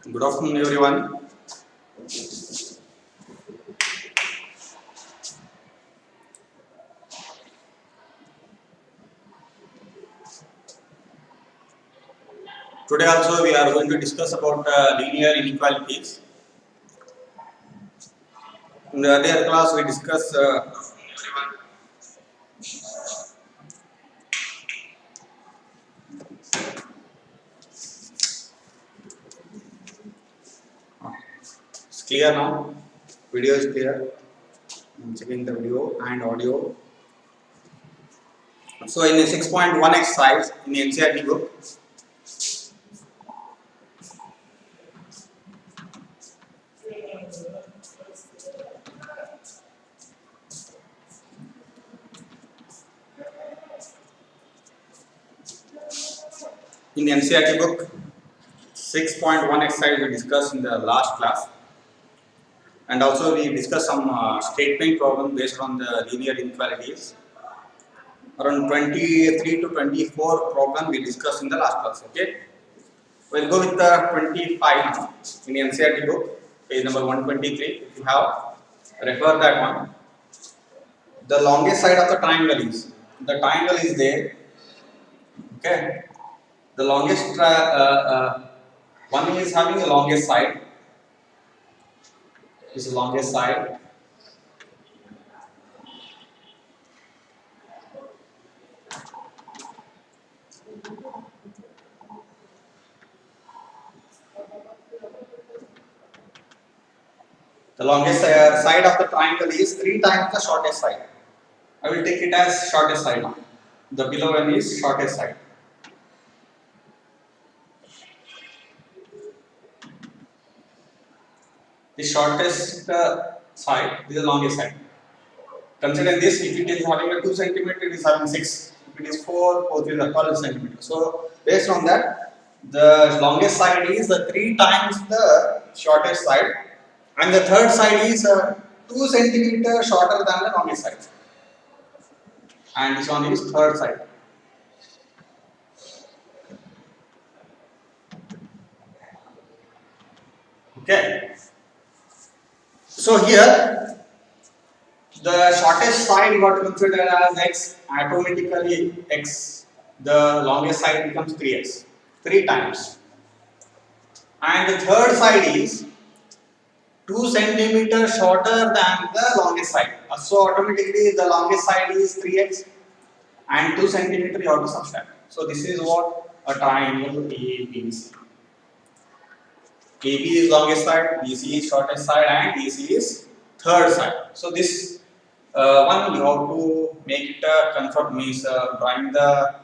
Good afternoon, everyone. Today also we are going to discuss about linear inequalities. In the earlier class we discussed it's clear now. Video is clear. I'm checking the video and audio. So in the 6.1 exercise in the NCERT book, in the NCERT book 6.1 exercise we discussed in the last class, and also we discussed some statement problem based on the linear inequalities. Around 23 to 24 problem we discussed in the last class. Okay, we'll go with the 25 now in the NCERT book, page number 123. If you have, refer that one. The longest side of the triangle is there. Okay, the longest one is having the longest side. This is the longest side. The longest side of the triangle is 3 times the shortest side. I will take it as shortest side now. The below one is shortest side. The shortest side is the longest side. Consider this: if it is having a 2 cm, it is having 6. If it is 4, 4 is 12 cm. So based on that, the longest side is 3 times the shortest side, and the third side is 2 cm shorter than the longest side. And this one is third side. Okay. So here, the shortest side you got to consider as x. Automatically x, the longest side becomes 3x, 3 times. And the third side is 2 cm shorter than the longest side. So automatically the longest side is 3x and 2 cm you have to subtract. So this is what a triangle ABC. AB is longest side, BC is shortest side, and AC is third side. So this one you have to make it confirm, means drawing the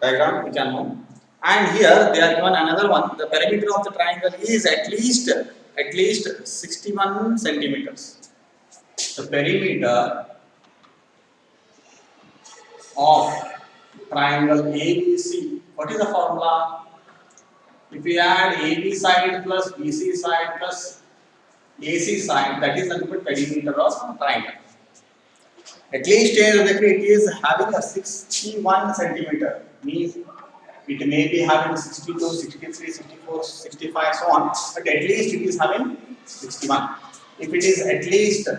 diagram you can know. And here they are given another one. The perimeter of the triangle is at least 61 centimeters. The perimeter of triangle ABC. What is the formula? If we add AB side plus BC side plus AC side, that is the perimeter of triangle. At least it is having a 61 centimeter, means it may be having 62, 63, 64, 65, so on, but at least it is having 61. If it is at least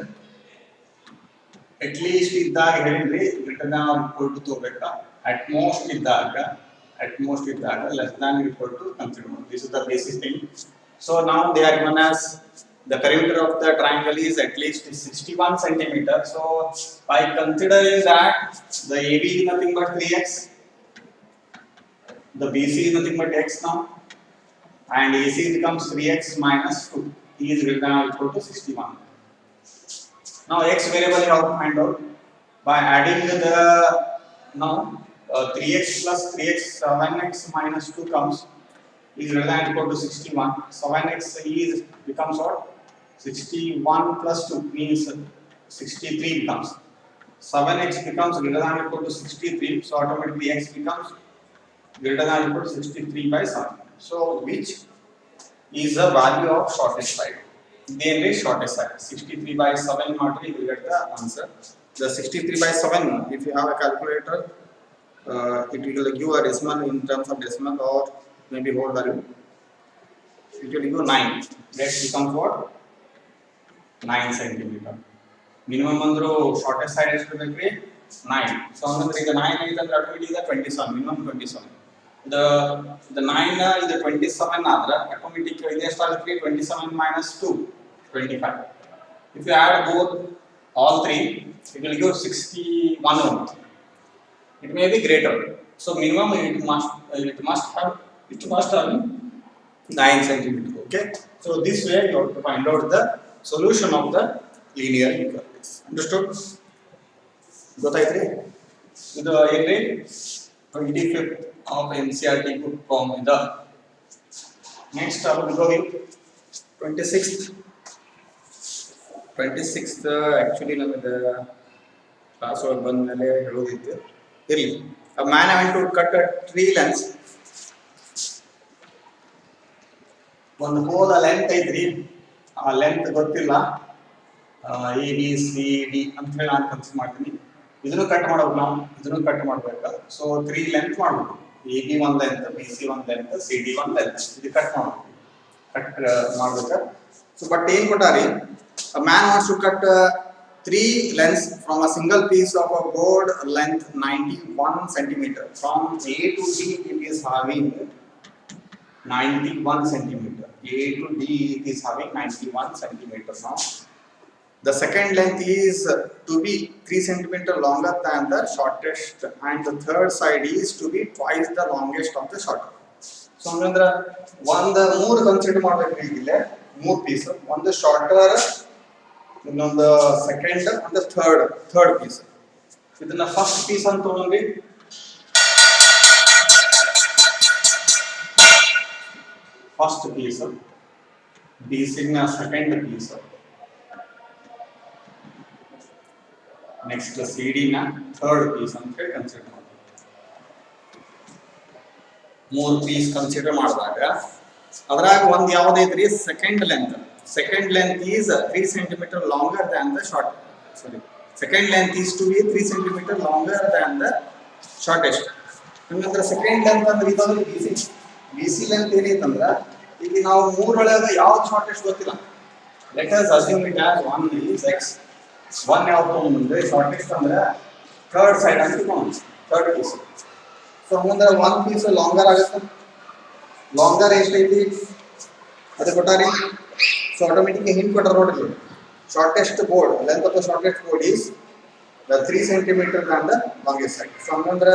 ಇದ್ದಾಗ ಹೇಳಿದ್ರೆ greater than or equal to ತಗೋಬೇಕಾ, at most ಇದ್ದಾಗ less than or equal to consider. This is the basic thing. So now they are given as the perimeter of the triangle is at least 61 centimeter. So by considering that the AB is nothing but 3x, the BC is nothing but x now, and AC becomes 3x minus 2. E is greater than or equal to 61. Now x variable you have to find out by adding the 3x plus 3x, 7x minus 2 comes is greater than or equal to 61. 7x is becomes what? 61 plus 2 means 63 becomes. 7x becomes greater than or equal to 63, so automatically x becomes greater than or equal to 63 by 7. So which is the value of shortest side? Then the shortest side 63 by 7 you will get the answer. The 63 by 7, if you have a calculator, it will give a decimal in terms of decimal or maybe whole value. it will give 9. That becomes what? 9 centimeter. Minimum andro shortest side is 9. So ಅಂದ್ರೆ ಈಗ 9 is ಅಂದ್ರೆ automatically is 27, minimum 27. The 9 is 27 ಆದ್ರೆ automatically ಇದೆ ಎಷ್ಟಾಗುತ್ತೆ 27 minus 2 25. If you add both all three, it will give 61 only. It may be greater. So minimum it must have 9 centimeter. Okay. So this way you have to find out the solution of the linear inequalities. Understood? ಗೊತ್ತಾಯ್ತ್ರಿ? ಇದು ಏನ್ರಿ 25th of NCERT book from the next I will go with 26th actually ನಮಗೆ class ಒಳಗೆ ಬಂದ ಮೇಲೆ ಹೇಳೋದಿತ್ತು ಇರಲಿ. A man went to cut a tree length. ಒಂದು ಹೋದ length ಐತ್ರಿ, ಆ ಲೆಂತ್ ಗೊತ್ತಿಲ್ಲ, ಎ ಬಿ ಸಿ ಡಿ ಅಂತ ಹೇಳಿ ನಾನು ಕನ್ಸಿಡರ್ ಮಾಡ್ತೀನಿ. ಇದನ್ನು ಕಟ್ ಮಾಡಬೇಕು, ನಾವು ಇದನ್ನು ಕಟ್ ಮಾಡ್ಬೇಕು. ಸೊ 3 ಲೆಂತ್ ಮಾಡ್ಬೇಕು, ಎ ಬಿ ಒಂದು ಲೆಂತ್, ಬಿ ಸಿ ಒಂದು ಲೆಂತ್, ಸಿ ಡಿ ಒಂದು ಲೆಂತ್. ಇದು ಕಟ್ ಮಾಡ್ಬೇಕು, ಕಟ್ ಮಾಡ್ಬೇಕು. ಸೊ ಬಟ್ ಏನ್ ಕೊಟ್ಟಾರಿ, a man wants to cut 3 lengths from a single piece of a board length 91 centimeter. From A to D it is having 91 centimeter. A to D it is having 91 centimeter now. The second length is to be 3 centimeter longer than the shortest, and the third side is to be twice the longest of the shorter. So ಅಂದ್ರೆ ಒಂದು ಮೂರು consider ಮಾಡಬೇಕು. ಇಲ್ಲಿ ಮೂರು piece, ಒಂದು shorter, ಇನ್ನೊಂದು second, ಒಂದು third piece. ಇದನ್ನ ಫಸ್ಟ್ ಪೀಸ್ ಅಂತ ತಗೊಂಡ್ವಿ. ಫಸ್ಟ್ ಪೀಸ್, ಬಿ ಸಿ ನ second piece, next C D ನ ಥರ್ಡ್ ಪೀಸ್ ಅಂತ ಹೇಳಿ ಕನ್ಸಿಡರ್ ಮಾಡಿ. 3 ಪೀಸ್ ಕನ್ಸಿಡರ್ ಮಾಡಿದಾಗ ಅದ್ರಾಗ ಒಂದು ಯಾವ್ದೈತ್ರಿ, second length. Second length is 3 centimeter longer than the short. Sorry, second length is to be 3 centimeter longer than the shortest. ಅಂದ್ರೆ second length ಅಂದ್ರೆ ಇದೊಂದು ಬಿ ಸಿ ಲೆಂತ್ ಏನೈತಂದ್ರ, ಈಗ ನಾವು ಮೂರೊಳಗ ಯಾವ್ದು ಶಾರ್ಟೆಸ್ಟ್ ಗೊತ್ತಿಲ್ಲ. Let us assume it as 1 is x. 1 ಯಾವ್ದು ಅಂದ್ರೆ shortest ಅಂದ್ರೆ ಥರ್ಡ್ ಸೈಡ್ ಅಂತ ತಗೊಂಡು ಥರ್ಡ್ ಪೀಸ್. ಸೊ ಹಂಗಂದ್ರೆ 1 ಪೀಸ್ ಲಾಂಗರ್ ಆಗುತ್ತೆ. ಲಾಂಗರ್ ಎಷ್ಟೈತಿ ಅದು ಕೊಟ್ಟಾರಿ. So automatically hint ಕೊಟ್ಟಾರ ನೋಡ್ರಿ, shortest board, length of the shortest board is the 3 centimeter than the longest side. So ಹಂಗಂದ್ರೆ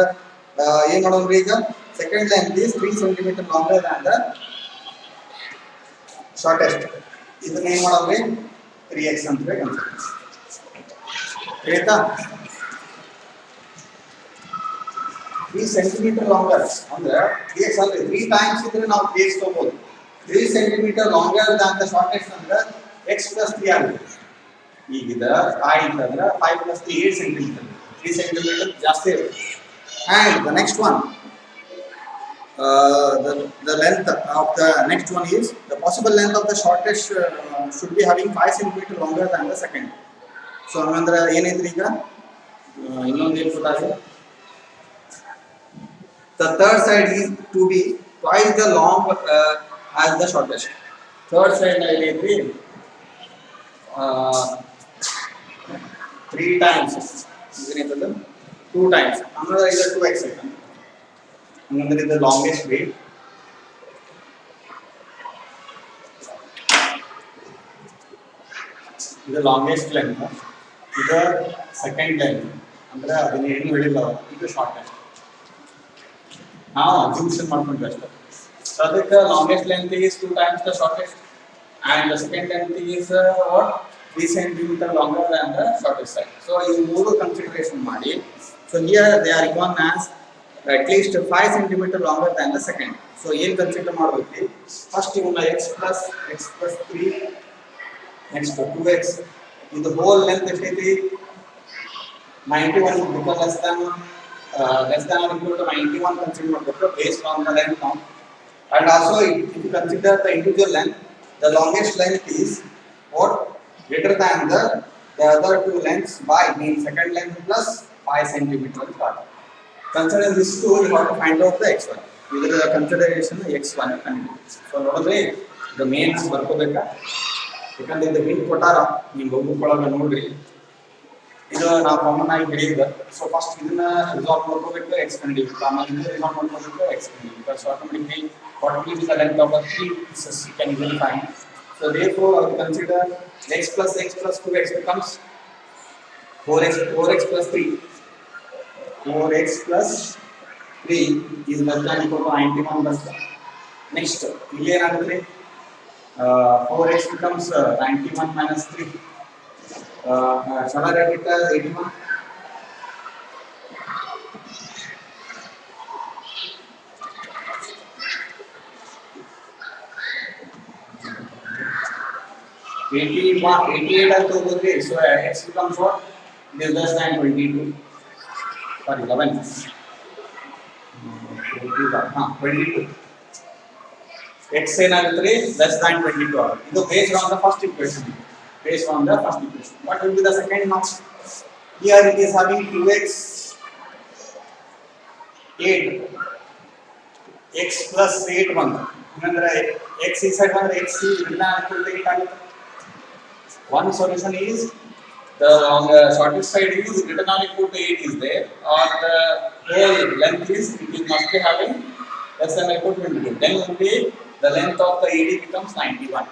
ಏನ್ ಮಾಡೋಣ್ರಿ, ಈಗ second length is 3 centimeter longer than the shortest. ಇದನ್ನ ಏನ್ ಮಾಡೋಣ್ರಿ, 3x ಅಂತ ಹೇಳಿ ಆಯ್ತಾ. 3 centimeter longer ಅಂದ್ರೆ 3x ಅಂದ್ರೆ 3 times ಇದ್ರೆ ನಾವು 3x ತಗೋಬಹುದು. 3 centimeter longer than the shortest ಅಂದ್ರೆ x plus 3 ಆಗುತ್ತೆ. ಈಗ ಇದ 5 ಅಂತಂದ್ರೆ 5 plus 3 8 centimeter. 3 centimeter ಜಾಸ್ತಿ ಇರುತ್ತೆ. And the next one, the length of the next one is the possible length of the shortest should be having 5 centimeter longer than the second. So ಅಂದ್ರೆ ಏನೈತ್ರಿ, ಈಗ ಇನ್ನೊಂದು ಏನು ಗೊತ್ತಾಗಿದೆ, the third side is to be twice the long as the shortest. Third side ನಲ್ಲಿ ಐತ್ರಿ 3 times, ಇದನ್ನೈತಲ್ಲ 2 times, ಅಂದ್ರೆ ಇದು 2x ಐತೆ. ಅಂದ್ರೆ ಇದು ಲಾಂಗೆಸ್ಟ್ ವೇ, ಇದು ಲಾಂಗೆಸ್ಟ್ ಲೆಂತ್, ಇದು ಸೆಕೆಂಡ್ ಲೆಂತ್, ಅಂದ್ರೆ ಅದನ್ನ ಏನು ಹೇಳಿಲ್ಲ, ಇದು ಶಾರ್ಟೆಸ್ಟ್. ನಾವು ಅಸ್ಯೂಮ್ಷನ್ ಮಾಡ್ಕೊಂಡ್ವಿ ಅಷ್ಟೇ. So the longest length is 2 times the shortest, and the second length is what, 3 centimeter longer than the shortest side. So you move consideration ಮಾಡಿ. So here they are given as at least 5 centimeter longer than the second. So ಏನು consider ಮಾಡಬೇಕು, first ಇವನ್ನ x plus 3, next 2x, ಇದು whole length ಎಷ್ಟೈತಿ 91, because less than or equal to 91 consider ಮಾಡಬೇಕು based on the length count. And also if you consider the individual length, the longest length is what, greater than the other two lengths by means second length plus 5 centimeter. Consider this two, you have to find out the x1. Either the consideration x1 and so ನೋಡಿದ್ರೆ the mains ಬರ್ಕೋಬೇಕಾ ಯಾಕಂದ್ರೆ ಇದು hint ಕೊಟ್ಟಾರ ನೀವು ಹೋಗ್ಕೊಳ್ಳೋಣ ನೋಡ್ರಿ ಇದು ನಾವು common ಆಗಿ ಹೇಳಿದ್ದೆ ಸೊ ಫಸ್ಟ್ ಇದನ್ನ ರಿಸಾಲ್ವ್ ಮಾಡ್ಕೋಬೇಕು ಎಕ್ಸ್ ಕಂಡಿಡಿಬೇಕು ಆಮೇಲೆ ಇದನ್ನ ರಿಸಾಲ್ವ್ ಮಾಡ್ಕೋಬೇಕು ಎಕ್ಸ್ ಕಂಡಿಡಿಬೇಕು so automatically what will be the length of the three pieces you can easily find so therefore I will consider x plus 2x becomes 4x plus 3 4x plus 3 is less than equal to 91 plus next ಇಲ್ಲಿ ಏನಾಗುತ್ತೆ 4x becomes 91 minus 3 shall I write it as 81 88 as to go so x becomes what it is less than 22 sorry 11 22 x ಏನಾಗುತ್ತೆ less than 22 ಇದು based on the first equation what will be the second now here it is having 2x 8 x plus 8 1 ಅಂದ್ರೆ x inside ಬಂದ್ರೆ x ಇಲ್ಲ ಅಂತ ಆಗುತ್ತೆ one solution is the on the shortest side is written on equal to 8 is there or the whole length is it must be having less than equal to 22 then only the length of the AD becomes 91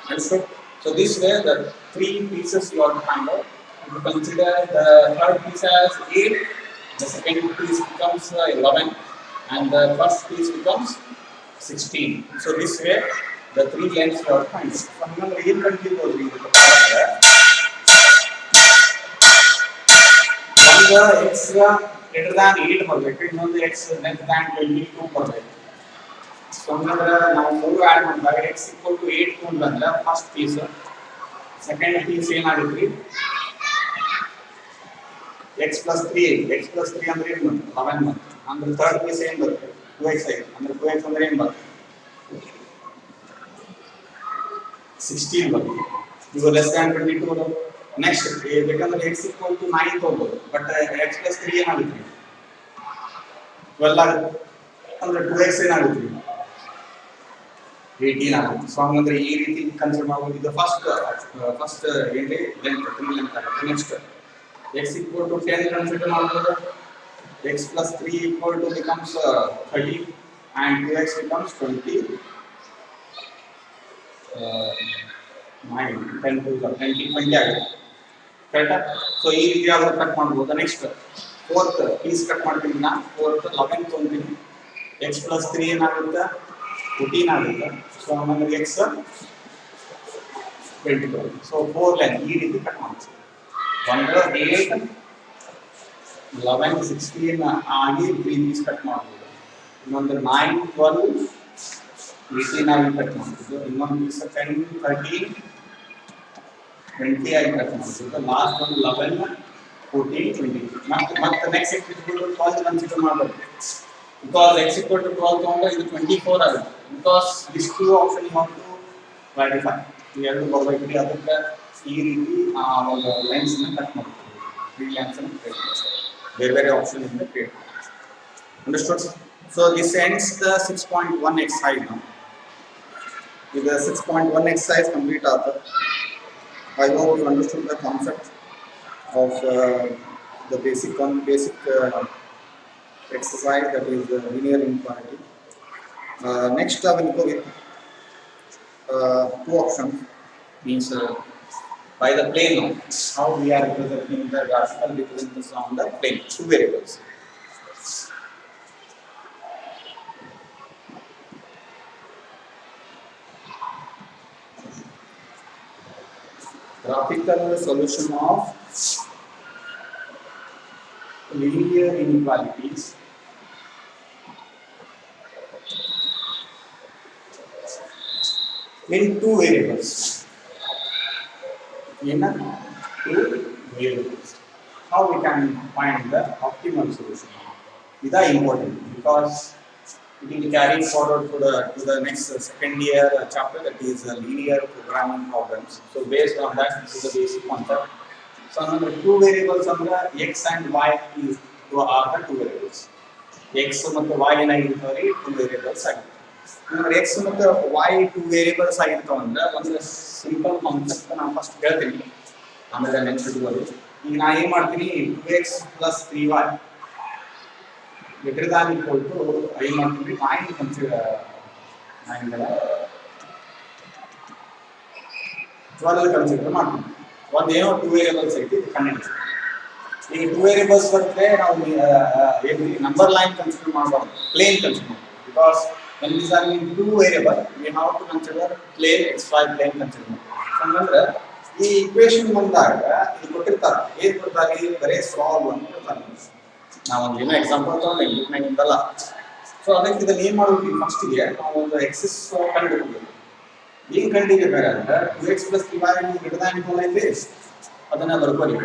understood so this way the three pieces you have to find out you consider the third piece as 8 the second piece becomes 11 and the first piece becomes 16 so this way the three lengths you have to find so remember here continue goes with the x greater than 8 ಬರಬೇಕು ಇನ್ನೊಂದು x less than 22 ಬರಬೇಕು so ಅಂದ್ರೆ ನಾವು ಮೂರು add ಮಾಡಿದಾಗ x equal to 8 ತಗೊಂಡ್ರೆ first piece second piece ಏನಾಗುತ್ತೆ x plus 3 ಅಂದ್ರೆ ಏನು ಬಂತು 11 ಬಂತು ಅಂದ್ರೆ ಥರ್ಡ್ ಪೀಸ್ ಏನು ಬರುತ್ತೆ 2x ಆಯ್ತು ಅಂದ್ರೆ 2x ಅಂದ್ರೆ ಏನು ಬರುತ್ತೆ 16 ಬಂತು ಇದು ಲೆಸ್ ದ್ಯಾನ್ 22 ನೆಕ್ಸ್ಟ್ ಬೇಕಂದ್ರೆ x equal to 9 ತಗೋಬಹುದು ಬಟ್ x plus 3 ಏನಾಗುತ್ತೆ 12 ಆಗುತ್ತೆ ಅಂದ್ರೆ 2x ಏನಾಗುತ್ತೆ 18 ಆಗುತ್ತೆ ಸೊ ಹಂಗಂದ್ರೆ ಈ ರೀತಿ ಕನ್ಸಿಡರ್ ಮಾಡಬಹುದು ಇದು ಫಸ್ಟ್ ಏನ್ರಿ ಲೆಂತ್ 3 ಲೆಂತ್ ಆಗುತ್ತೆ next x equal to 10 consider ಮಾಡಬಹುದು x plus 3 equal to becomes 30 and 2x becomes 20 9 10 to 20 ಆಗುತ್ತೆ ಕರೆಕ್ಟಾ ಸೊ ಈ ರೀತಿ ಆದರೂ ಕಟ್ ಮಾಡಬಹುದು ನೆಕ್ಸ್ಟ್ ಫೋರ್ತ್ ಪೀಸ್ ಕಟ್ ಮಾಡ್ತೀನಿ ನಾ ಫೋರ್ತ್ 11 ತೊಗೊಂತೀನಿ x plus 3 ಏನಾಗುತ್ತೆ 14 ಆಗುತ್ತೆ ಸೊ ನಮಗೆ x 20 ಸೊ 4 ಲೈನ್ ಈ ರೀತಿ ಕಟ್ ಮಾಡ್ತೀವಿ 1 8 11 16 ಆಗಿ 3 ಪೀಸ್ ಕಟ್ ಮಾಡಬಹುದು ಇನ್ನೊಂದು 9 12 18 ಆಗಿ ಕಟ್ ಮಾಡಬಹುದು ಇನ್ನೊಂದು ಪೀಸ್ 10 13 20 ಆಗಿ ಕಟ್ ಮಾಡಬಹುದು ಲಾಸ್ಟ್ ಒಂದು 11 14 20 ಮತ್ತೆ next x equal to 12 consider ಮಾಡಬಹುದು because x equal to 12 ತಗೊಂಡ್ರೆ ಇದು 24 ಆಗುತ್ತೆ because these two option you have to clarify ಈ ಎರಡು ಬರಬೇಕು ಅದಕ್ಕೆ ಈ ರೀತಿ ಒಂದು ಲೈನ್ಸ್ ಅನ್ನು ಕಟ್ ಮಾಡಬಹುದು ತ್ರೀ ಲೈನ್ಸ್ ಅನ್ನು ಕ್ರಿಯೇಟ್ ಮಾಡಬಹುದು ಬೇರೆ ಬೇರೆ ಆಪ್ಷನ್ ಇಂದ ಕ್ರಿಯೇಟ್ ಮಾಡಬಹುದು understood so this ends the 6.1 exercise now with the 6.1 exercise complete after I hope you understood the concept of the basic exercise that is linear inequality next I will go with two options means by the plane now how we are representing the graphical representation on the plane two variables graphical solution of linear inequalities in two variables how we can find the optimal solution these are important because it will carry forward to the next second year chapter that is linear programming problems so based on that this is the basic concept so number two variables under x and y is are the two variables x ಮತ್ತು y ಏನಾಗಿರ್ತವೆ two variables ಆಗಿದೆ ನಿಮಗೆ x ಮತ್ತು y two variables ಆಗಿರ್ತಾವ ಅಂದ್ರೆ ಒಂದು simple concept ನಾನು first ಹೇಳ್ತೀನಿ, ಆಮೇಲೆ ನೆಕ್ಸ್ಟ್ ಇಟ್ಕೊಳ್ಳಿ. ಈಗ ನಾ ಏನು ಮಾಡ್ತೀನಿ, 2x plus 3y greater than equal to ಏನು ಮಾಡ್ತೀನಿ, 9 ಕನ್ಸಿಡರ್ 12 ಕನ್ಸಿಡರ್ ಮಾಡ್ತೀನಿ. ಒಂದು ಏನೋ 2 ವೇರಿಯೇಬಲ್ಸ್ ಐತಿ ಕಂಡು. ಈಗ 2 ವೇರಿಯೇಬಲ್ಸ್ ಬರುತ್ತೆ, ನಾವು ಏನು ನಂಬರ್ ಲೈನ್ ಕನ್ಸಿಡರ್ ಮಾಡಬಾರ್ದು, ಪ್ಲೇನ್ ಕನ್ಸಿಡರ್ ಮಾಡಬೇಕು. Because when these are in 2 variable we have to consider plane xy plane consider. ಅಂದ್ರೆ ಈ ಈಕ್ವೇಷನ್ ಬಂದಾಗ ಇಲ್ಲಿ ಕೊಟ್ಟಿರ್ತಾರೆ, ಏನು ಕೊಡ್ತಾರೆ, ಬರೀ ಸಾಲ್ವ್ ಅಂತ ಕೊಡ್ತಾರೆ. ನಾವು ಒಂದು ಏನೋ ಎಕ್ಸಾಂಪಲ್ ತಗೊಂಡು ನಂಗಿಂದಲ್ಲ. ಸೊ ಅದಕ್ಕೆ ಇದನ್ನು ಏನು ಮಾಡಬೇಕು, ಫಸ್ಟಿಗೆ ನಾವು ಒಂದು ಎಕ್ಸಿಸ್ ಕಂಡುಹಿಡಿಯಬೇಕು. ಏನು ಕಂಡುಹಿಡಿಯಬೇಕಾದ್ರೆ 2x plus 3y greater than equal ಐತಿ, ಅದನ್ನು ಬರ್ಕೊಳ್ಳಿ.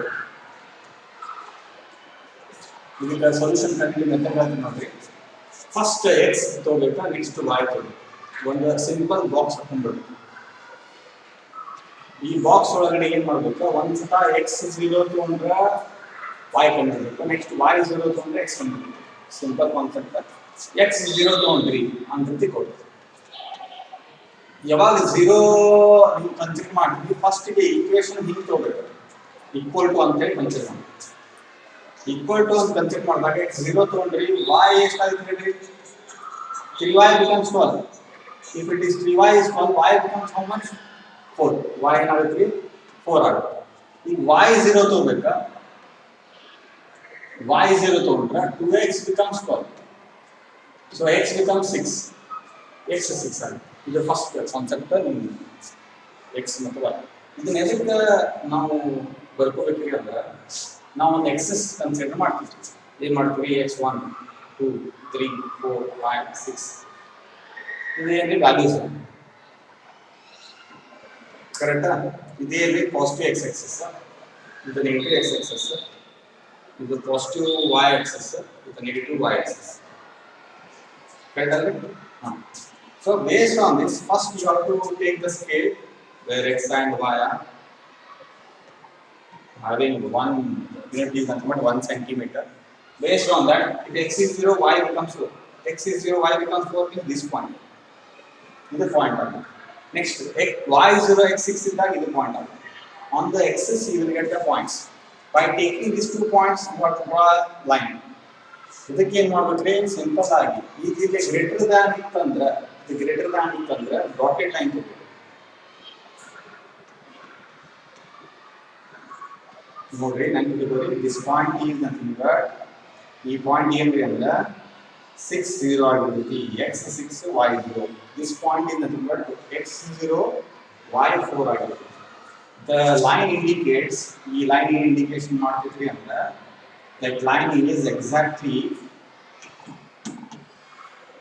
ಇದಕ್ಕೆ ಸೊಲ್ಯೂಷನ್ ಕಂಡುಹಿಡಿಯೋ ಮೆಥಡ್ ಅಂತ ನೋಡ್ರಿ. ಫಸ್ಟ್ ಎಕ್ಸ್ ತಗೋಬೇಕಾ, ನೆಕ್ಸ್ಟ್ y ತಗೋಬೇಕು. ಒಂದು ಸಿಂಪಲ್ ಬಾಕ್ಸ್ ಹಾಕೊಂಡ್ಬಿಡ್ಬೇಕು. ಈ ಬಾಕ್ಸ್ ಒಳಗಡೆ ಏನು ಮಾಡಬೇಕು, ಒಂದು ಸತ x0 ತಗೊಂಡ್ರೆ y ಕಂಡುಹಿಡಿಯಬೇಕು, ನೆಕ್ಸ್ಟ್ y0 ತಗೊಂಡ್ರೆ x ಕಂಡುಹಿಡಿಯಬೇಕು. Simple concept. x0 ತಗೊಂಡ್ರಿ ಅಂತ ಕೊಡಿ. ಯಾವಾಗ 0 ನೀವು ಕನ್ಸಿಡರ್ ಮಾಡ್ತೀವಿ, ಫಸ್ಟಿಗೆ ಈಕ್ವೇಷನ್ ಹಿಂಗೆ ತಗೋಬೇಕು, ಈಕ್ವಲ್ ಟು ಅಂತೇಳಿ ಕನ್ಸಿಡರ್ ಮಾಡಿ. ಈಕ್ವಲ್ ಟು ಅಂತ ಕನ್ಸಿಡರ್ ಮಾಡಿದಾಗ x0 ತಗೊಂಡ್ರಿ, y ಎಷ್ಟಾಗುತ್ತೆ, 3y becomes 12. If it is 3y is 12, y becomes how much? 4. y ಏನಾಗುತ್ತೆ, 4 ಆಗುತ್ತೆ. ಈಗ y0 ತಗೋಬೇಕಾ, y0 ತಗೊಂಡ್ರೆ 2x becomes 12. So x becomes 6. x 6 ಆಗುತ್ತೆ. ಇದು ಫಸ್ಟ್ ಕಾನ್ಸೆಪ್ಟ್ ನಿಮ್ಗೆ x ಮತ್ತು y. ಇದನ್ನ ಎದಕ್ಕೆ ನಾವು ಬರ್ಕೋಬೇಕ್ರಿ ಅಂದ್ರೆ, ನಾವು ಒಂದು ಎಕ್ಸಸ್ ಕನ್ಸಿಡರ್ ಮಾಡ್ತೀವಿ. ಏನು ಮಾಡ್ತೀವಿ, x1 2 3 4 5 6 ಇದೇನ್ರಿ ವ್ಯಾಲ್ಯೂಸ್ ಕರೆಕ್ಟಾ. ಇದೇನ್ರಿ ಪಾಸಿಟಿವ್ ಎಕ್ಸ್ ಎಕ್ಸಸ್, ಇದು ನೆಗೆಟಿವ್ ಎಕ್ಸ್ ಎಕ್ಸಸ್, ಇದು ಪಾಸಿಟಿವ್ y ಎಕ್ಸಸ್, ಇದು ನೆಗೆಟಿವ್ y ಎಕ್ಸಸ್. ಕರೆಕ್ಟ್ ಅಲ್ರಿ? ಹಾಂ. So based on this, first you have to take the scale where x and y are having 1 unit is nothing but 1 centimeter. Based on that, if x is 0, y becomes 4. X is 0, y becomes 4 is this point. This is point. Next, y is 0, x 6 is that is the point. On the axis, you will get the points. By taking these 2 points, you have to draw a line. ಇದಕ್ಕೆ ಏನು ಮಾಡಬೇಕು, simple ಆಗಿ ಈಗ ಇಲ್ಲಿ greater than ಇತ್ತಂದ್ರೆ, ಇದು greater than ಇತ್ತಂದ್ರೆ dotted line ತಗೋಬೇಕು. ನೋಡ್ರಿ, ನಂಗೆ ತಿಳ್ಕೊಳ್ಳಿ, this point is nothing but, ಈ ಪಾಯಿಂಟ್ ಏನ್ರಿ ಅಂದ್ರೆ 6 0 ಆಗಿರುತ್ತೆ, x 6 y 0. This point is nothing but x 0 y 4 ಆಗಿರುತ್ತೆ. ದ ಲೈನ್ ಇಂಡಿಕೇಟ್ಸ್, ಈ ಲೈನ್ ಏನು ಇಂಡಿಕೇಶನ್ ಮಾಡ್ತಿದ್ರಿ ಅಂದ್ರೆ, that line is exactly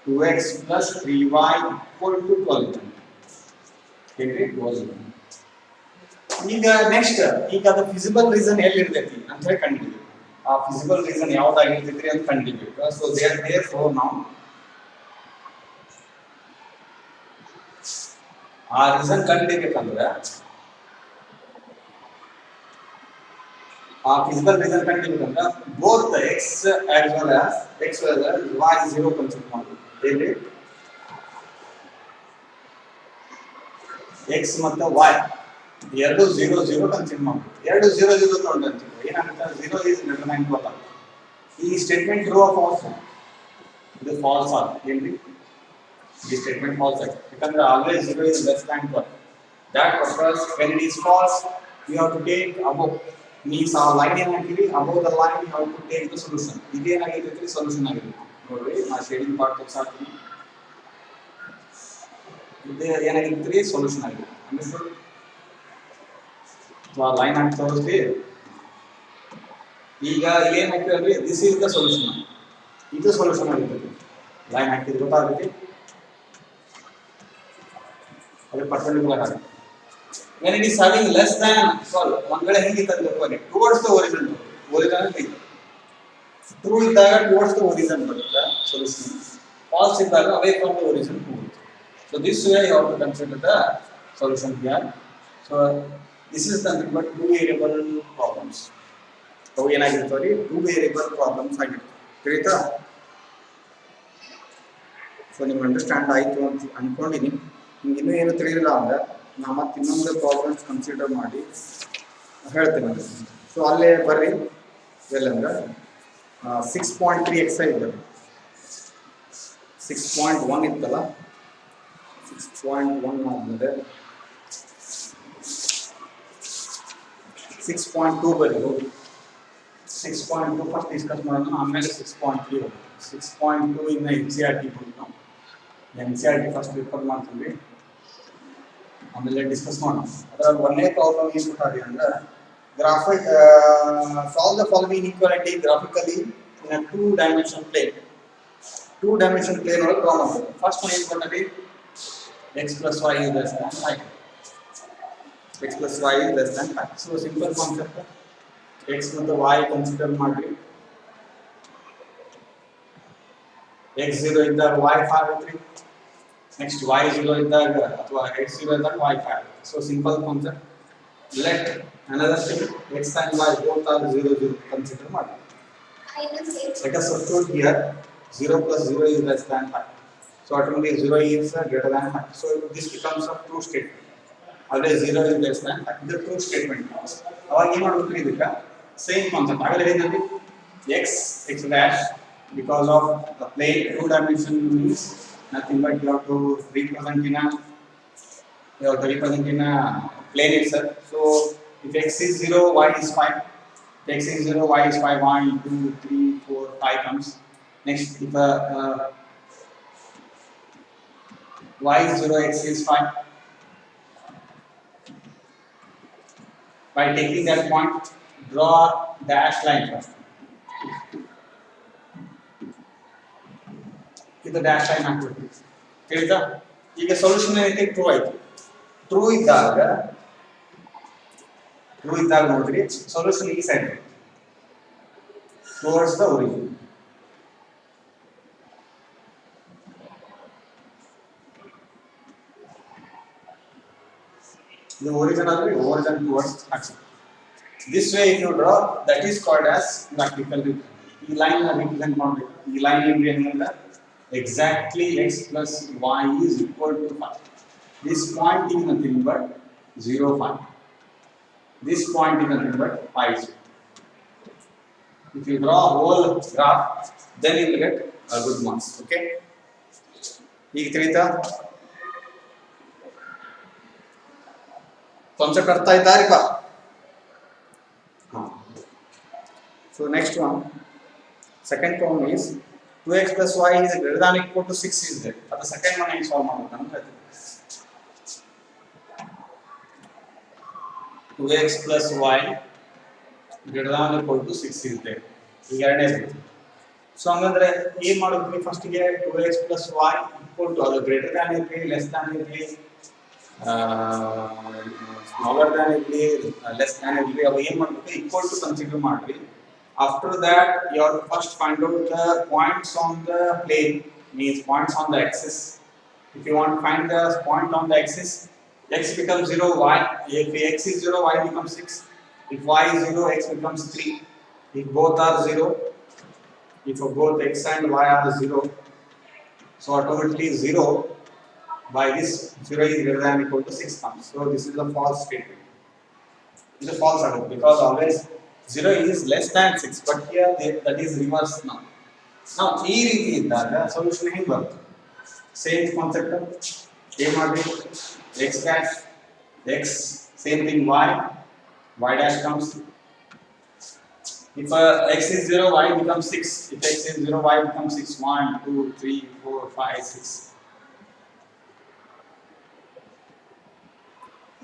2x plus 3y equal to 12. ಏನ್ರಿ 12. ಈಗ ನೆಕ್ಸ್ಟ್, ಈಗ ಅದು ಫಿಸಿಬಲ್ ರೀಸನ್ ಎಲ್ಲಿ ಇರ್ತೈತಿ ಅಂತ ಹೇಳಿ ಕಂಡುಹಿಡಿಬೇಕು. ಆ ಫಿಸಿಬಲ್ ರೀಸನ್ ಯಾವ್ದಾಗಿರ್ತೈತ್ರಿ ಅಂತ ಕಂಡುಹಿಡಿಬೇಕು. ಸೊ ದೇರ್ ಫೋರ್ ನಾವು ಆ ರೀಸನ್ ಕಂಡುಹಿಡಿಬೇಕಂದ್ರೆ, ಆ ಫಿಸಿಬಲ್ ರೀಸನ್ ಕಂಡುಹಿಡಿಬೇಕಂದ್ರೆ both x as well as y 0 consider ಮಾಡಬೇಕು. ಏನ್ರಿ, x ಮತ್ತು y ಎರಡು 0 0 ಕನ್ಸಿಡರ್ ಮಾಡಬೇಕು. ಎರಡು 0 0 ತಗೊಂಡ್ರೆ ಏನಾಗುತ್ತೆ, 0 is greater than 12 ಆಗುತ್ತೆ. ಈ ಸ್ಟೇಟ್ಮೆಂಟ್ ಟ್ರೂ ಆರ್ ಫಾಲ್ಸ್? ಇದು ಫಾಲ್ಸ್ ಆಗುತ್ತೆ. ಏನ್ರಿ, ಈ ಸ್ಟೇಟ್ಮೆಂಟ್ ಫಾಲ್ಸ್ ಆಗುತ್ತೆ. ಯಾಕಂದ್ರೆ always 0 is less than 12. That purpose, when it is false, you have to take above. means ಆ ಲೈನ್ ಏನು ಹಾಕಿರಿ, above the line you have to take the solution. ಇದೇನಾಗಿರ್ತೈತಿ, ಸೊಲ್ಯೂಷನ್ ಆಗಿರುತ್ತೆ. ನೋಡ್ರಿ, ನಾ ಶೇಡಿಂಗ್ ಪಾರ್ಟ್ ತೋರಿಸಾಕ್ತೀನಿ. ಇದು ಏನಾಗಿರ್ತೀರಿ, ಸೊಲ್ಯೂಷನ್ ಆಗಿರುತ್ತೆ. ಅಂಡರ್ಸ್ಟ್ಯಾಂಡ್? ಆ ಲೈನ್ ಹಾಕಿ ತೋರಿಸ್ರಿ. ಈಗ ಏನು ಹಾಕಿರಲ್ರಿ, ದಿಸ್ ಈಸ್ ದ ಸೊಲ್ಯೂಷನ್. ಇದು ಸೊಲ್ಯೂಷನ್ ಆಗಿರ್ತೈತಿ. ಲೈನ್ ಹಾಕಿದ್ರೆ ಗೊತ್ತಾಗುತ್ತೆ, ಅದು ಪರ್ಪೆಂಡಿಕ್ಯುಲರ್ ಆಗುತ್ತೆ. when it is having less than 12, ಒಂದು ವೇಳೆ ಹೆಂಗಿತ್ತು ಅಂದ್ರೆ towards the origin is true ಇದ್ದಾಗ towards the origin ಬರುತ್ತೆ solution, false ಇದ್ದಾಗ away from the origin ಹೋಗುತ್ತೆ. So this way you have to consider the solution here. So this is nothing but two variable problems. So ಏನಾಗಿರ್ತಾವ್ರಿ, two variable problems ಆಗಿರ್ತವೆ. ತಿಳಿತಾ? So ನಿಮ್ಗೆ understand ಆಯಿತು ಅಂತ ಅಂದ್ಕೊಂಡಿದ್ದೀನಿ. ನಿಮ್ಗೆ ಇನ್ನೂ ಏನು ತಿಳಿದಿಲ್ಲ ಅಂದರೆ ನಾ ಮತ್ತೆ ಇನ್ನೊಂದು ಪ್ರಾಬ್ಲಮ್ಸ್ ಕನ್ಸಿಡರ್ ಮಾಡಿ ಹೇಳ್ತೇನೆ. ಸೊ ಅಲ್ಲೇ ಬರ್ರಿ ಎಲ್ಲಂದ್ರೆ 6.3 ಎಕ್ಸೈಸ್ ಇದೆ. 6.1 ಇತ್ತಲ್ಲ, 6.1 ಆದಮೇಲೆ 6.2 ಬರೀದು. 6.2 ಫಸ್ಟ್ ಡಿಸ್ಕಸ್ ಮಾಡೋಣ, ಆಮೇಲೆ 6.3 6.2 ಇನ್ನು NCERT ನಾವು NCERT ಫಸ್ಟ್ ರಿಫರ್ ಮಾಡ್ತೀವಿ, ಆಮೇಲೆ ಡಿಸ್ಕಸ್ ಮಾಡೋಣ. ಅದರಲ್ಲಿ ಒಂದೇ ಪ್ರಾಬ್ಲಮ್ ಏನು ಕೊಟ್ಟಾರೆ ಅಂದರೆ graphic solve the following inequality graphically in a 2-dimension plane. 2-dimension plane ಒಳಗೆ ಡ್ರಾ ಮಾಡ್ತೀವಿ. ಫಸ್ಟ್ ಒನ್ ಏನು ಕೊಟ್ಟಾರೆ, x plus y is less than 5. x plus y is less than 5. So simple concept, x ಮತ್ತು y consider ಮಾಡಿ. x0 ಇದ್ದಾಗ y 5 ಐತ್ರಿ, next y0 ಇದ್ದಾಗ ಅಥವಾ x0 ಇದ್ದಾಗ y 5. So simple concept. Let another thing, x and y both are 0 0 consider ಮಾಡಿ. Let us substitute here 0 plus 0 is less than 5. So automatically 0 is greater than 5. So this becomes a true statement. Always 0 is less than 5. This is true statement. ಅವಾಗ ಏನು ಮಾಡಬೇಕು, ಇದಕ್ಕೆ same concept ಆಗಲೇ ಹೇಳಿದ್ವಿ. x dash because of the plane 2 dimension means nothing but you have to represent in a plane itself. So if x is 0, y is 5. If x is 0, y is 5. 1 2 3 4 5 comes. Next if y is 0, x is 5. By taking that point, draw dash line first. ಇದು dash line ಹಾಕ್ಬಿಡ್ತೀವಿ. ತಿಳಿತಾ? ಈಗ solution ಏನೈತೆ, true ಆಯ್ತು. True ಇದ್ದಾಗ ನೋಡ್ರಿ solution ಈ side towards the origin. The origin of the origin towards action. This way, if you draw, that is called as graphical representation. This line represent ಮಾಡಬೇಕು. ಈ line ಏನಿಲ್ಲ, exactly x plus y is equal to 5. This point is nothing but 0 5. This point is nothing but 5 0. If you draw a whole graph, then you will get a good marks. Okay. ಈಗ ತಿಳಿತಾ? Concept ಅರ್ಥ ಆಯ್ತಾ ರೀಪಾ? So next one, second problem is 2x plus y is greater than or equal to 6 is there. ಅದು second one ಹೆಂಗೆ solve ಮಾಡಬೇಕು ಅಂತ ಹೇಳ್ತೀವಿ. 2x plus y greater than or equal to 6 is there. ಈಗ ಎರಡನೇ. ಸೊ ಹಂಗಂದ್ರೆ ಏನು ಮಾಡೋದು, ಫಸ್ಟಿಗೆ 2x plus y equal to ಅದು ಗ್ರೇಟರ್ ದ್ಯಾನ್ ಇರಲಿ, ಲೆಸ್ ದ್ಯಾನ್ ಇರಲಿ, smaller than ಇರಲಿ, ಲೆಸ್ ದ್ಯಾನ್ ಇರಲಿ, ಅವು ಏನು ಮಾಡಬೇಕು, ಈಕ್ವಲ್ ಟು ಕನ್ಸಿಡರ್ ಮಾಡ್ರಿ. After that, you have to first find out the points on the plane, means points on the axis. If you want to find the point on the axis, x becomes 0, y. If x is 0, y becomes 6. If y is 0, x becomes 3. If both are 0, if both x and y are 0, so automatically 0 by this 0 is greater than or equal to 6 comes. So this is a false statement. It is a false argument because always 0 is less than 6, but here that is reverse now. Now ಈ ರೀತಿ ಇದ್ದಾಗ solution ಹೆಂಗೆ ಬರುತ್ತೆ? Same concept. ಏನು ಮಾಡಬೇಕು, x dash x, same thing y dash comes. If x is 0, y becomes 6. If x is 0, y becomes 6. 1 2 3 4 5 6.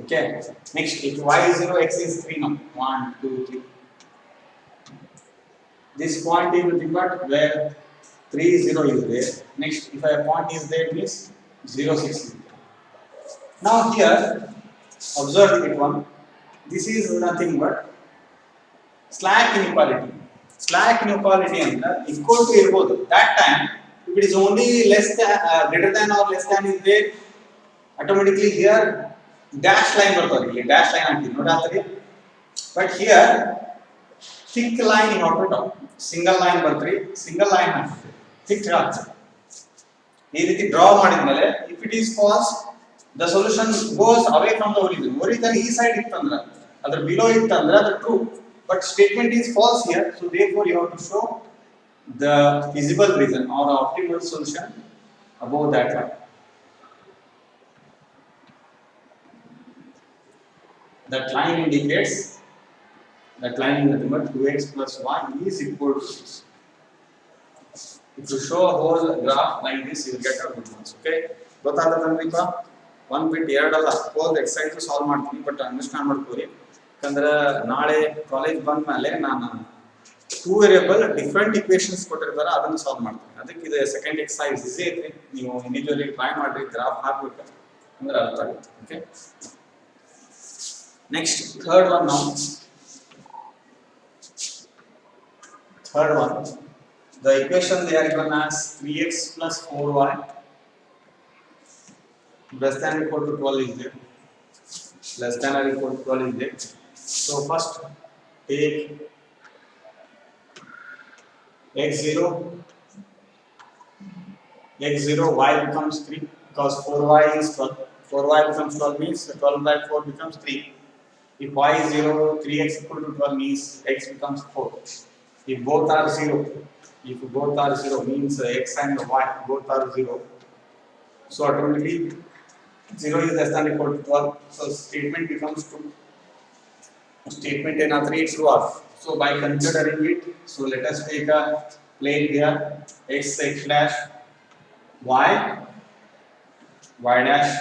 Okay. Next, if y is 0, x is 3 now. 1 2 3. This point is nothing but where 3 0 is there. Next, if a point is there, means 0 6 is there. Now here, observe it one. This is nothing but slack inequality. Slack inequality and equal to irbodu. That time, if it is only less than, greater than or less than is there, automatically here dash line ಬರ್ತದೆ. ಇಲ್ಲಿ dash line ಹಾಕ್ತೀವಿ ನೋಡಾತ್ರಿ. But here thick line in order to single line ಬರ್ತ್ರಿ, single line ಹಾಕ್ತೀವಿ, thick ಆಗ್ತದೆ. ಈ ರೀತಿ draw ಮಾಡಿದ್ಮೇಲೆ if it is false the solution goes away from the origin ಈ side ಇತ್ತಂದ್ರೆ ಅದರ below ಇತ್ತಂದ್ರೆ ಅದು true but statement is false here so therefore you have to show the feasible reason or optimal solution above that line. That line indicates that line in the limit 2x plus y is equal to 6. If you show a whole graph like this, you will get a good ones. Okay? ಗೊತ್ತಾಗ್ತದನ್ರಿಪ್ಪ one bit ಎರಡಲ್ಲ whole exercise solve ಮಾಡ್ತೀನಿ but understand ಮಾಡ್ಕೊಳ್ಳಿ ಯಾಕಂದ್ರೆ ನಾಳೆ college ಬಂದ ಮೇಲೆ ನಾನು 2 variable different equations ಕೊಟ್ಟಿರ್ತಾರೆ ಅದನ್ನು ಸಾಲ್ವ್ ಮಾಡ್ತೀನಿ ಅದಕ್ಕೆ ಇದು ಸೆಕೆಂಡ್ ಎಕ್ಸರ್ಸೈಸ್ ಈಸಿ ಐತ್ರಿ ನೀವು ಇಂಡಿವಿಜುವಲಿ ಟ್ರೈ ಮಾಡ್ರಿ ಗ್ರಾಫ್ ಹಾಕಬೇಕು ಅಂದ್ರೆ ಅರ್ಥ ಆಗುತ್ತೆ okay next third one now third one the equation they are given as 3x plus 4y less than or equal to 12 is there less than or equal to 12 is there so first take x0 y becomes 3 because 4y is 12 4y becomes 12 means 12 by 4 becomes 3 if y is 0 3x equal to 12 means x becomes 4 if both are 0 means x and y both are 0 so automatically 0 is less than or equal to 12 so statement becomes true statement in a 3 true or so by considering it so let us take a plane here x dash y dash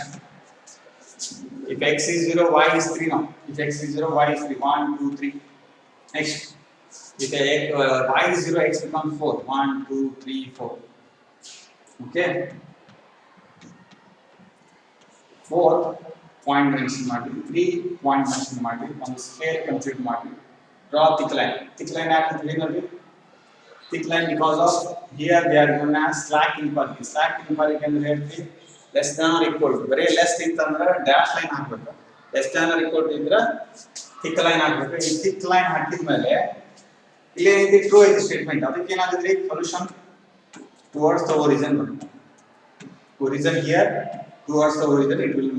if x is 0 y is 3 now if x is 0 y is 3 1 2 3 next if y is 0 x becomes 4 1 2 3 4 okay fourth point mention ಮಾಡಿ 3 point mention ಮಾಡಿ ಒಂದು scale consider ಮಾಡಿ draw thick line ಯಾಕಂದ್ರೆ ನೋಡಿ thick line because of here they are given as slack inequality ಅಂದ್ರೆ ಹೇಳ್ತೀವಿ less than or equal to ಬರೀ less ಇತ್ತಂದ್ರೆ ಡ್ಯಾಶ್ ಲೈನ್ ಹಾಕಬೇಕು less than or equal to ಇದ್ರೆ thick line ಹಾಕಬೇಕು ಈ thick line ಹಾಕಿದ ಮೇಲೆ ಇಲ್ಲಿ ಇದೆ ಟ್ರೂ ಐತಿ ಸ್ಟೇಟ್ಮೆಂಟ್ ಅದಕ್ಕೆ ಏನಾಗುತ್ತೆ solution towards the origin here towards the origin it will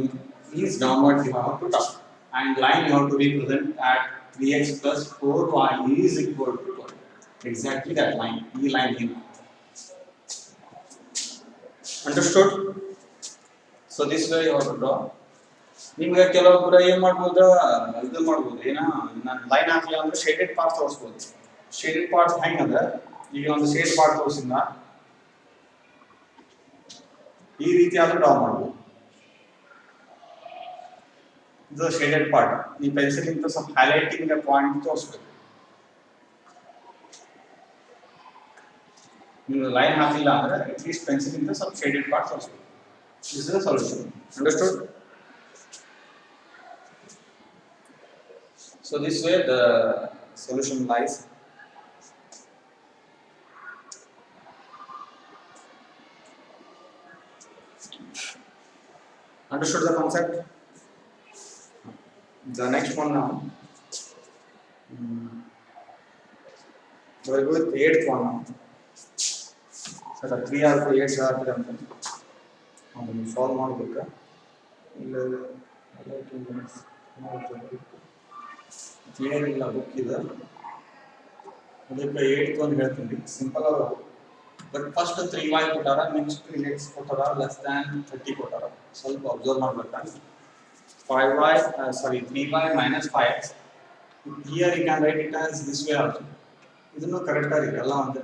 means downward you have to talk and line you have to represent at 3x plus 4y is equal to 12 exactly that line e line here understood so this way you have to draw ನಿಮಗೆ ಕೆಲವೊಬ್ಬರು ಏನು ಮಾಡಬಹುದು ಇದು ಮಾಡಬಹುದು ಏನಾ ನಾನು line ಹಾಕಲಿಲ್ಲ ಅಂದ್ರೆ ಶೇಡೆಡ್ ಪಾರ್ಟ್ ತೋರಿಸಬಹುದು ಶೇಡೆಡ್ ಪಾರ್ಟ್ ಹೆಂಗಂದ್ರೆ ಈಗ ಒಂದು ಶೇಡ್ ಪಾರ್ಟ್ ತೋರಿಸಿದ ಈ ರೀತಿ ಆದ್ರೂ ಡ್ರಾ ಮಾಡಬಹುದು ಇದು ಶೇಡೆಡ್ ಪಾರ್ಟ್ ಈ ಪೆನ್ಸಿಲ್ ಇಂದ ಸ್ವಲ್ಪ ಹೈಲೈಟಿಂಗ್ ಪಾಯಿಂಟ್ ತೋರಿಸಬೇಕು ನೀವು ಲೈನ್ ಹಾಕಿಲ್ಲ ಅಂದ್ರೆ ಅಟ್ ಲೀಸ್ಟ್ ಪೆನ್ಸಿಲ್ ಇಂದ ಸ್ವಲ್ಪ ಶೇಡೆಡ್ ಪಾರ್ಟ್ ತೋರಿಸಬೇಕು this is the solution understood so this way the solution lies understood the concept the next one now very good eighth one now so the 3 or 8 are ante adunu solve ಮಾಡಬೇಕು ಇಲ್ಲ clear ಇಲ್ಲ book ಇದೆ ಅದಕ್ಕೆ 8th ಒಂದು ಹೇಳ್ತೀನಿ simple ಅದ but first 3y ಕೊಟ್ಟಾರ next 3x ಕೊಟ್ಟಾರ ಲೆಸ್ ದ್ಯಾನ್ 30 ಕೊಟ್ಟಾರ ಸ್ವಲ್ಪ ಅಬ್ಸರ್ವ್ ಮಾಡಬೇಕು 3y minus 5x here you can write it as this way also ಇದನ್ನು ಕರೆಕ್ಟ್ ಆಗಿ ಎಲ್ಲ ಅಂದ್ರೆ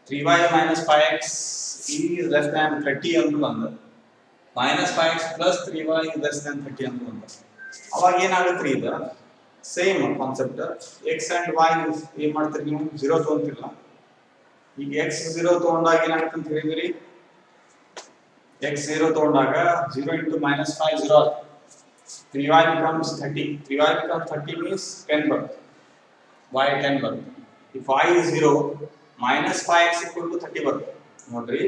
3y minus 5x is less than 30 ಅಂತ ಬಂದ minus 5x plus 3y is less than 30 ಅಂತ ಬಂದ ಅವಾಗ ಏನಾಗುತ್ತೆ ಇದು same concept x and y ಏನು ಮಾಡ್ತೀರಿ ನೀವು 0 ತಗೊಂತಿರಲ್ಲ ಈಗ x 0 ತಗೊಂಡಾಗ ಏನಾಗುತ್ತೆ ಅಂತ ಹೇಳಿದ್ರಿ x 0 ತಗೊಂಡಾಗ 0 into minus 5 0 3y becomes 30 3y becomes 30 means 10 ಬರುತ್ತೆ y 10 ಬರುತ್ತೆ if y is 0 minus 5x equal to 30 ಬರುತ್ತೆ ನೋಡ್ರಿ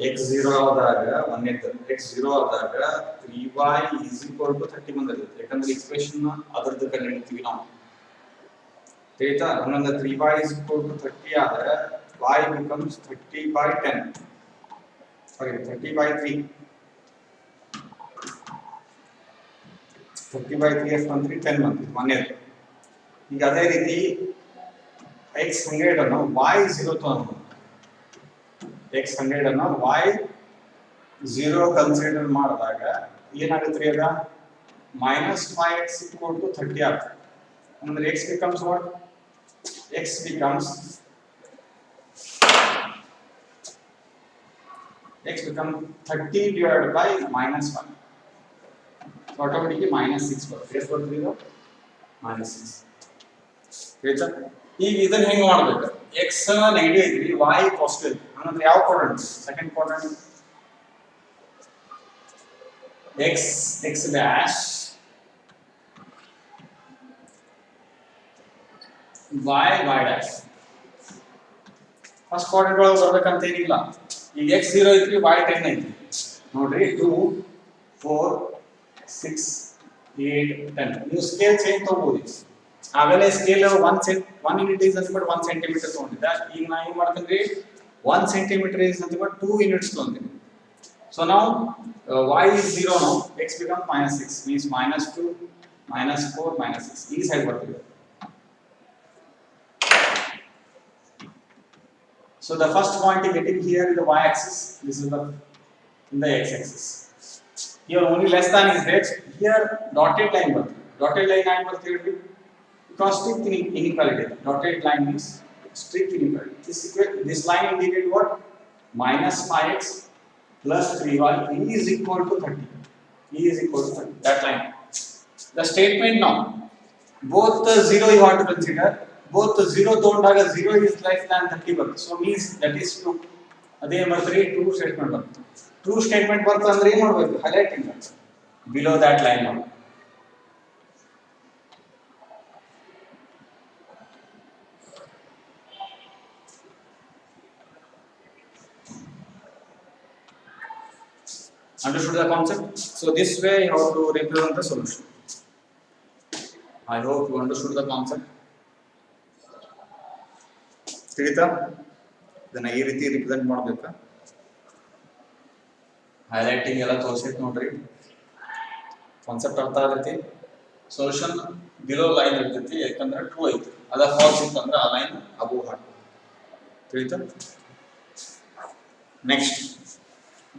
x 0 ಆದಾಗ ಒಂದೇದು x 0 ಆದಾಗ 3y is equal to 30 ಬಂದಿರುತ್ತೆ ಯಾಕಂದ್ರೆ ಎಕ್ಸ್ಪ್ರೆಷನ್ ಅದರದ್ದು ಕಂಡುಹಿಡಿತೀವಿ ನಾವು ತಿಳಿತಾ ಹಂಗಂದ್ರೆ 3y is equal to 30 ಆದ್ರೆ y becomes 30 by 10 Sorry, 30 by 3. 30 by 3 ಎಷ್ಟು ಬಂದ್ರಿ 10 ಬಂತು 1 year. ಈಗ ಅದೇ ರೀತಿ x 100 ಅನ್ನು y 0 ತಗೊಂಡು x 100 ಅನ್ನು y 0 ಕನ್ಸಿಡರ್ ಮಾಡಿದಾಗ ಏನಾಗುತ್ತೆ ಅದ -5x equal to 30 ಆಗುತ್ತೆ. ಅಂದ್ರೆ x becomes what? X becomes 30 divided by -1. So automatically -6 ಬರುತ್ತೆ. ಎಷ್ಟು ಬರುತ್ತೆ ಇದು? -6. ಆಯ್ತಾ? ಈಗ ಇದನ್ನ ಹೆಂಗೆ ಮಾಡಬೇಕು? x ನೆಗೆಟಿವ್ ಐತಿ, y ಪಾಸಿಟಿವ್. ಅಂದ್ರೆ ಯಾವ quadrant? Second quadrant. x dash y dash. First quadrant ಒಳಗೆ ಬರ್ಬೇಕಂತ ಏನಿಲ್ಲ. ಈಗ x 0 ಐತಿ, y 10 ಐತಿ. ನೋಡ್ರಿ 2 4 6 8 10. ನೀವು ಸ್ಕೇಲ್ ಚೇಂಜ್ ತಗೋಬಹುದು. ಆಗಲೇ ಸ್ಕೇಲ್ 1 ಯೂನಿಟ್ ಈಸ್ ಅಂತ 1 ಸೆಂಟಿಮೀಟರ್ ತಗೊಂಡಿದ್ದೆ. ಈಗ ನಾ ಏನು ಮಾಡ್ತೀನಿ? 1 ಸೆಂಟಿಮೀಟರ್ ಈಸ್ ಅಂತ 2 units ತಗೊಂತೀನಿ. So now y is 0 now, x becomes -6, means -2, -4, -6. ಈ ಸೈಡ್ ಬರ್ತಿದೆ. So the first point you getting here is the y-axis. This is the in the x-axis. Here only less than is there. Here dotted line ಬರ್ತಿದೆ. Dotted line ಏನು ಬರ್ತಿದೆ? Because strict inequality. Dotted line means strict inequality. This line indicate what? -5x plus 3y is equal to 30. E is equal to 30. That line. The statement now. Both the 0 you have to consider. Both the 0 ತಗೊಂಡಾಗ 0 is less than 30 ಬರುತ್ತೆ. So means that is true. ಅದೇ ಮಾಡ್ತಾರೆ true statement ಬರುತ್ತೆ. True statement ಬರುತ್ತೆ ಅಂದ್ರೆ ಏನು ಮಾಡಬೇಕು? Highlighting ಬರುತ್ತೆ. Below that line now. Understood the concept? So this way you have to represent the solution. I hope you understood the concept. ತಿಳಿತಾ? ಇದನ್ನ ಈ ರೀತಿ ರಿಪ್ರೆಸೆಂಟ್ ಮಾಡಬೇಕಾ? ಹೈಲೈಟಿಂಗ್ ಎಲ್ಲ ತೋರಿಸಿತ್ತು ನೋಡ್ರಿ. ಕಾನ್ಸೆಪ್ಟ್ ಅರ್ಥ ಆಗೈತಿ. ಸೊಲ್ಯೂಷನ್ ಬಿಲೋ ಲೈನ್ ಇರ್ತೈತಿ, ಯಾಕಂದ್ರೆ ಟ್ರೂ ಐತಿ. ಅದ ಫಾಲ್ಸ್ ಇತ್ತಂದ್ರೆ ಆ ಲೈನ್ ಅಬೋವ್ ಹಾಕ್ಬೇಕು. ತಿಳಿತಾ? Next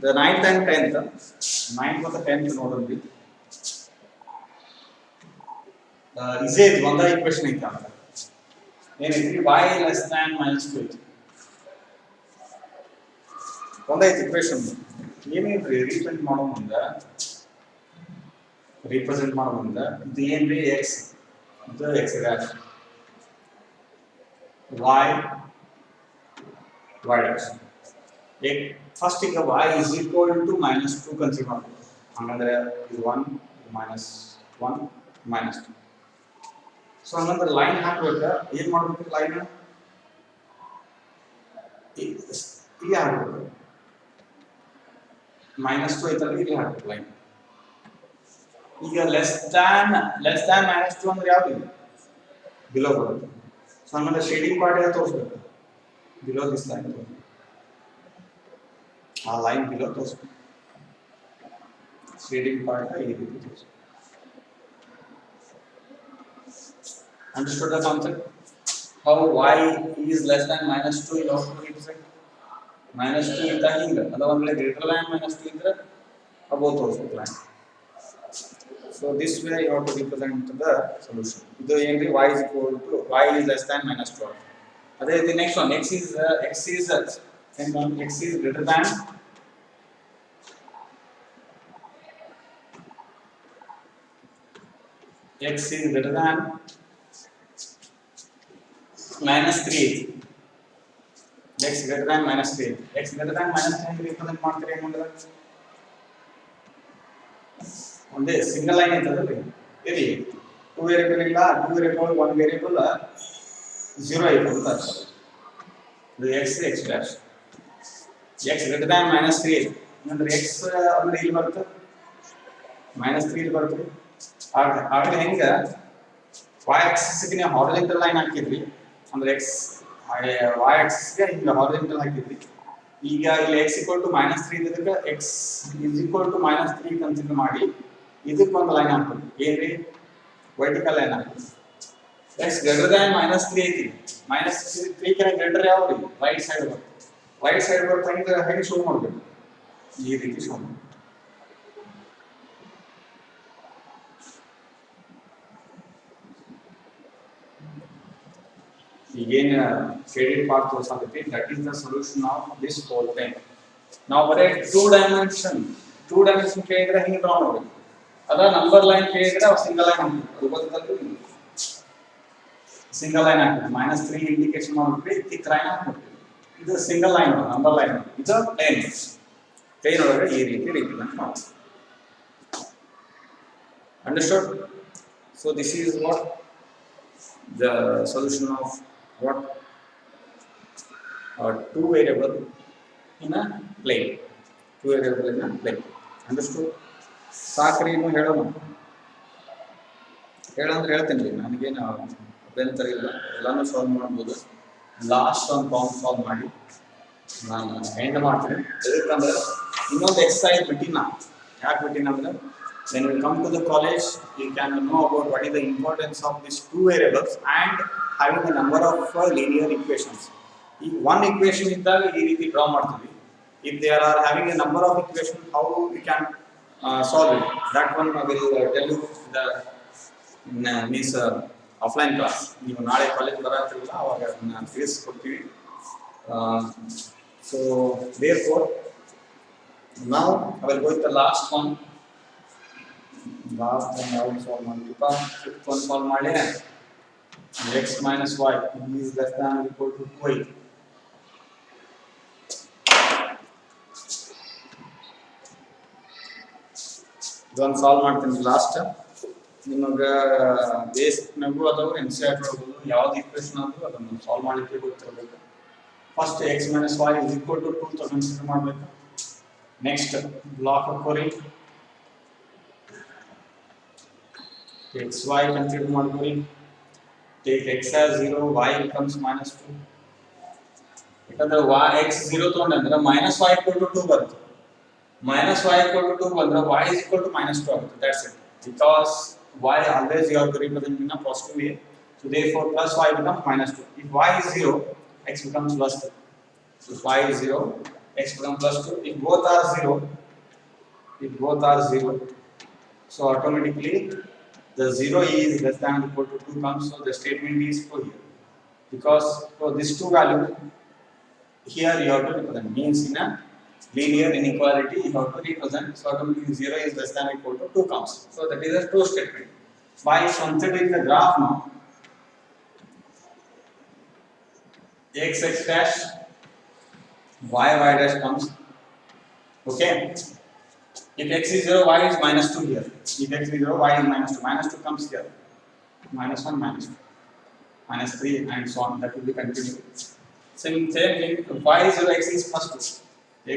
the 9th and 10th. 9th ಮತ್ತು 10th ನೋಡೋಣ. ಇದೇ ಒಂದ ಈಕ್ವೇಷನ್ ಐತಿ ಅಂತ. ಏನೈತಿ? y less than -2 ಐತಿ. ಒಂದ ಐತಿ ಈಕ್ವೇಷನ್. ಏನೇನ್ರಿ ರಿಪ್ರೆಸೆಂಟ್ ಮಾಡೋ ಮುಂದೆ ಇದು ಏನ್ರಿ x ಇದು x dash y dash. First ಈಗ y is equal to -2 consider ಮಾಡಬೇಕು. ಹಂಗಂದ್ರೆ ಇದು 1 -1 -2. ಸೊ ಹಂಗಂದ್ರೆ ಲೈನ್ ಹಾಕ್ಬೇಕಾ? ಏನ್ ಮಾಡ್ಬೇಕು? ಲೈನ್ ಇಲ್ಲಿ ಹಾಕ್ಬೇಕು. -2 ಐತಲ್ಲ, ಇಲ್ಲಿ ಹಾಕ್ಬೇಕು ಲೈನ್. ಈಗ ಲೆಸ್ ದ್ಯಾನ್ -2 ಅಂದ್ರೆ ಯಾವ್ದು? ಬಿಲೋ ಬರುತ್ತೆ. ಸೊ ಹಂಗಂದ್ರೆ ಶೇಡಿಂಗ್ ಪಾರ್ಟ್ ಎಲ್ಲ ತೋರಿಸ್ಬೇಕು. ಬಿಲೋ ದಿಸ್ ಲೈನ್ ಆ ಲೈನ್ ಬಿಲೋ ತೋರಿಸ್ಬೇಕು. ಶೇಡಿಂಗ್ ಪಾರ್ಟ್ ಈ ರೀತಿ ತೋರಿಸ್ಬೇಕು. Understood the concept? How y is less than -2 you have to represent. -2 ಇದ್ದ ಹಿಂಗೆ, ಅದ ಒಂದು ವೇಳೆ ಗ್ರೇಟರ್ ದ್ಯಾನ್ -2 ಇದ್ರೆ ಅಬೋವ್ ತೋರಿಸ್ಬೇಕು line. So this way you have to represent the solution. ಇದು ಏನ್ರಿ? y is equal to y is less than -2. ಅದೇ ರೀತಿ next one, x is greater than -3. x greater than -3. x greater than -3 represent ಮಾಡ್ತೀರಿ ಏನು ಅಂದ್ರೆ ಒಂದೇ single line ಇರ್ತದೆ. ಇರಿ 2 ವೇರಿಯಬಲ್ ಇಲ್ಲ, 2 ವೇರಿಯಬಲ್ 1 ವೇರಿಯಬಲ್ 0 ಐತೆ. ಇದು x dash x greater than -3 ಅಂದ್ರೆ x ಅಂದ್ರೆ ಇಲ್ಲಿ ಬರುತ್ತೆ -3 ಇಲ್ಲಿ ಬರುತ್ತೆ. ಆಗಲೇ ಹೆಂಗ y axis ಗೆ ನೀವು ಹಾರಿಜಾಂಟಲ್ ಲೈನ್ ಹಾಕಿದ್ರಿ ಅಂದ್ರೆ y axis ಗೆ ಹಿಂಗ ಹಾರಿಜಾಂಟಲ್ ಹಾಕಿದ್ರಿ. ಈಗ ಇಲ್ಲಿ x equal to -3 ಇದಕ್ಕೆ x is equal to -3 consider ಮಾಡಿ ಇದಕ್ಕೆ ಒಂದು ಲೈನ್ ಹಾಕ್ಬೇಕು ಏನ್ರಿ ವರ್ಟಿಕಲ್ ಲೈನ್ ಹಾಕ್ಬೇಕು x greater than -3 ಐತಿ -3 ಕಿಂತ ಗ್ರೇಟರ್ ಯಾವ್ದು ರೈಟ್ ಸೈಡ್ ಬರುತ್ತೆ ಹೆಂಗೆ ಶೋ ಮಾಡಬೇಕು ಈ ರೀತಿ ಶೋ ಮಾಡಬೇಕು again shaded part ತೋರಿಸಾಗುತ್ತೆ that is the solution of this whole thing ನಾವು ಬರೀ two dimension ಕೇಳಿದ್ರೆ ಹಿಂಗೆ ಡ್ರಾ ಮಾಡಬೇಕು ಅದ ನಂಬರ್ ಲೈನ್ ಕೇಳಿದ್ರೆ ಸಿಂಗಲ್ ಲೈನ್ ಹಾಕಬೇಕು ಗೊತ್ತಲ್ಲ ಸಿಂಗಲ್ ಲೈನ್ ಹಾಕಬೇಕು -3 ಇಂಡಿಕೇಶನ್ ಮಾಡ್ಬಿಟ್ಟು ಥಿಕ್ ಲೈನ್ ಹಾಕಬೇಕು ಇದು ಸಿಂಗಲ್ ಲೈನ್ ನಂಬರ್ ಲೈನ್ ಇದು ಪ್ಲೇನ್ ಒಳಗಡೆ ಈ ರೀತಿ ರಿಪ್ರೆಸೆಂಟ್ ಮಾಡ್ತೀವಿ understood so this is what the solution of what two variable in a plane understood ಸಾಕ್ರಿ ಇನ್ನು ಹೇಳೋಣ ಹೇಳಂದ್ರೆ ಹೇಳ್ತೀನಿ ರೀ ನನಗೇನು ಅಭ್ಯಂತರ ಇಲ್ಲ ಎಲ್ಲಾನು ಸಾಲ್ವ್ ಮಾಡ್ಬೋದು ಲಾಸ್ಟ್ ಒಂದು ಪ್ರಾಬ್ಲಮ್ ಸಾಲ್ವ್ ಮಾಡಿ ನಾನು ಎಂಡ್ ಮಾಡ್ತೀನಿ ಯಾಕಂದ್ರೆ ಇನ್ನೊಂದು ಎಕ್ಸರ್ಸೈಸ್ ಬಿಟ್ಟಿನ ಯಾಕೆ ಬಿಟ್ಟಿನಂದ್ರೆ when you come to the college you can know about what is the importance of these two variables and having a number of linear equations if one equation iddaga ee reeti draw ಮಾಡ್ತೀವಿ if there are having a number of equations how we can solve it that one I will tell you the means offline class ನೀವು ನಾಳೆ college ಬರತ್ತಿರಲ್ಲ ಅವಾಗ ನಾನು ತಿಳಿಸ್ಕೊಡ್ತೀವಿ so therefore now I will go with the last one ಯಾವ್ದು solve ಮಾಡ್ತೀಪ fifth one solve ಮಾಡಿ x minus y is less than or equal to 2y ಇದೊಂದು solve ಮಾಡ್ತೀನಿ last ನಿಮಗೆ ಬೇಸಿಕ್ನಾಗೂ ಅದಾವು NCERT ಒಳಗೂ ಯಾವ್ದು ಇಕ್ವೇಷನ್ ಆದರೂ ಅದನ್ನು ಸಾಲ್ವ್ ಮಾಡಲಿಕ್ಕೆ ಗೊತ್ತಿರಬೇಕು first x minus y is equal to 2 consider ಮಾಡಬೇಕು ನೆಕ್ಸ್ಟ್ ಬ್ಲಾಕ್ ಹಾಕೋರಿ xy consider ಮಾಡ್ಕೊಳ್ಳಿ take x as 0 y becomes -2 ಯಾಕಂದ್ರೆ x 0 ತಗೊಂಡ್ರೆ -y = 2 ಬರುತ್ತೆ -y = 2 ಬಂದ್ರೆ y is equal to -2 ಆಗುತ್ತೆ that's it because y always you have to represent in a positive way so therefore plus y becomes -2 if y is 0 x becomes +2 so if y is 0 x becomes +2 if both are 0 so automatically the 0 is less than or equal to 2 comes so the statement is true here because for these two values here you have to represent means in a linear inequality you have to represent so automatically 0 is less than or equal to 2 comes so that is a true statement by considering the graph now x dash y dash comes okay if x is 0 y is -2 here if x is 0 y is -2 comes here -1 -2 -3 and so on that will be continued same thing if y is 0 x is +2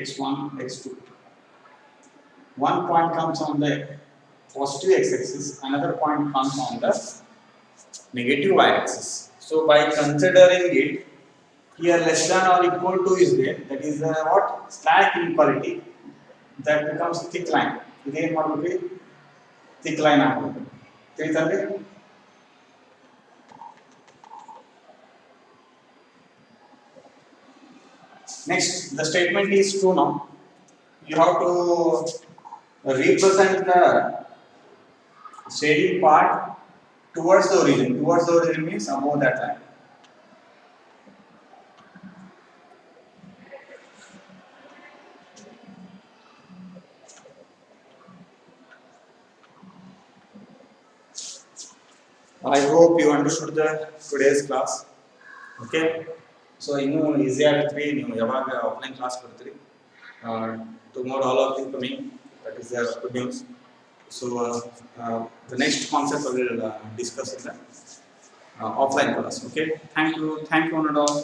x1 x2 one point comes on the positive x axis another point comes on the negative y axis so by considering it here less than or equal to is there that is the what slack inequality that becomes thick line idu ಏನು ಮಾಡಬೇಕು thick line ಆಗಬೇಕು ತಿಳಿತಂದ್ರೆ next the statement is true now you have to represent the shading part towards the origin means above that line I hope you understood the today's class. Okay. So ಇನ್ನು easy ಆಗುತ್ತೆ ನೀವು ಯಾವಾಗ offline class ಬರ್ತೀರಿ tomorrow all of you coming that is the good news so the next concept we will discuss in the offline class okay thank you one and all